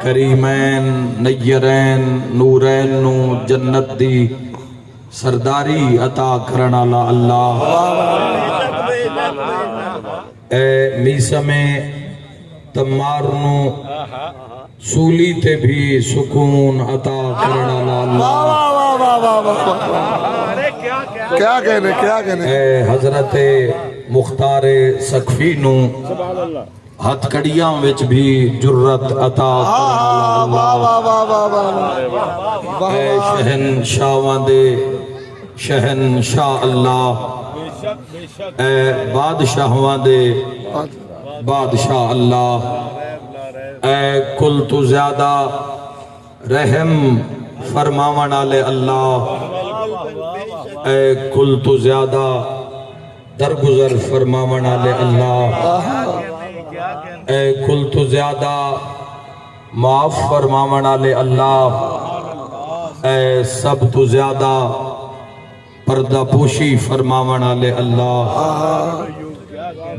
کریمین نیرین نورین نو جنت دی سرداری عطا کرنا اللہ اے میسم تمار نو سولی تے بھی سکون عطا کرنا اللہ کیا کہنے اے حضرت مختار سقفی نو ہتھ کڑیاں وچ بھی جرت عطا کرنا اللہ اے شہن شاہواں دے شہن شاہ اللہ اے بادشاہواں دے بادشاہ اللہ اے کل تو زیادہ رحم فرماون والے اللہ اے کل تو زیادہ درگزر فرماون والے اللہ اے کل تو زیادہ معاف فرماون والے اللہ اے سب تو زیادہ پردہ پوشی فرماون والے اللہ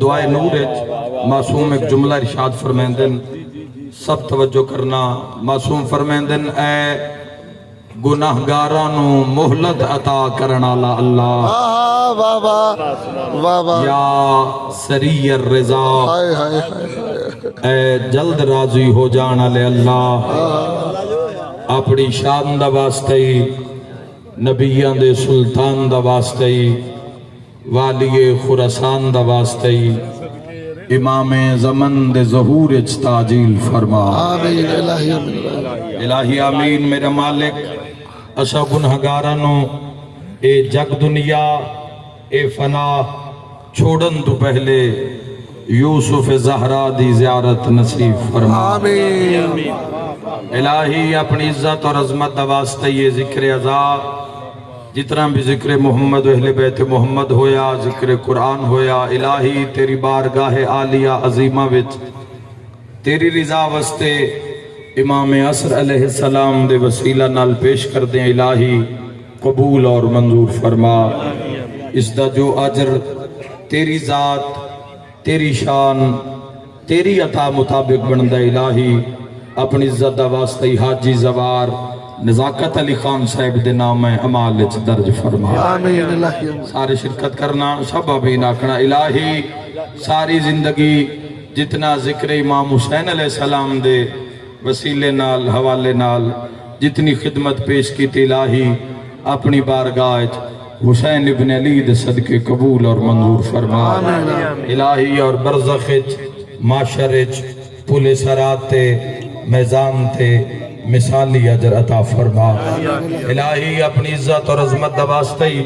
دعائے نور معصوم ایک جملہ ارشاد فرمیندن سب توجہ کرنا معصوم فرمیندن اے گناہگارانو مہلت عطا کرنا اللہ یا سری الرضا اے جلد راضی ہو جانا لے اللہ اپنی شان دا واسطے نبیان دے سلطان دا واسطے والی خراسان دا واسطے امام زمن دے ظہور تاجیل فرما آمین الہی آمین میرا مالک اسا گنہگارانو اے جگ دنیا اے فنا چھوڑن تو پہلے یوسف زہرا دی زیارت نصیب فرما آمین الہی اپنی عزت اور عظمت دا واسطے یہ ذکر عذاب جتنا بھی ذکر محمد و اہل بیت محمد ہویا ذکر قرآن ہویا الہی تیری بارگاہ عالیہ عظیمہ وچ تیری رضا واسطے امام عصر علیہ السلام دے وسیلہ نال پیش کر دیں الہی قبول اور منظور فرما اس دا جو اجر تیری ذات تیری شان تیری عطا مطابق بندہ الہی اپنی عزت دا واسطے حاجی زوار نزاکت علی خان صاحب دے نام عمال درج فرما آمین سارے شرکت کرنا سب ابین آکھنا الہی ساری زندگی جتنا ذکر امام حسین علیہ السلام دے وسیلے نال حوالے نال جتنی خدمت پیش کی تھی الہی اپنی بارگاہ حسین ابن علی دے صدقے قبول اور منظور فرما الہی اور برزخ معاشر پل سرات تے میزان تے مثالی اجر عطا فرما الہی اپنی عزت اور عظمت دا واسطے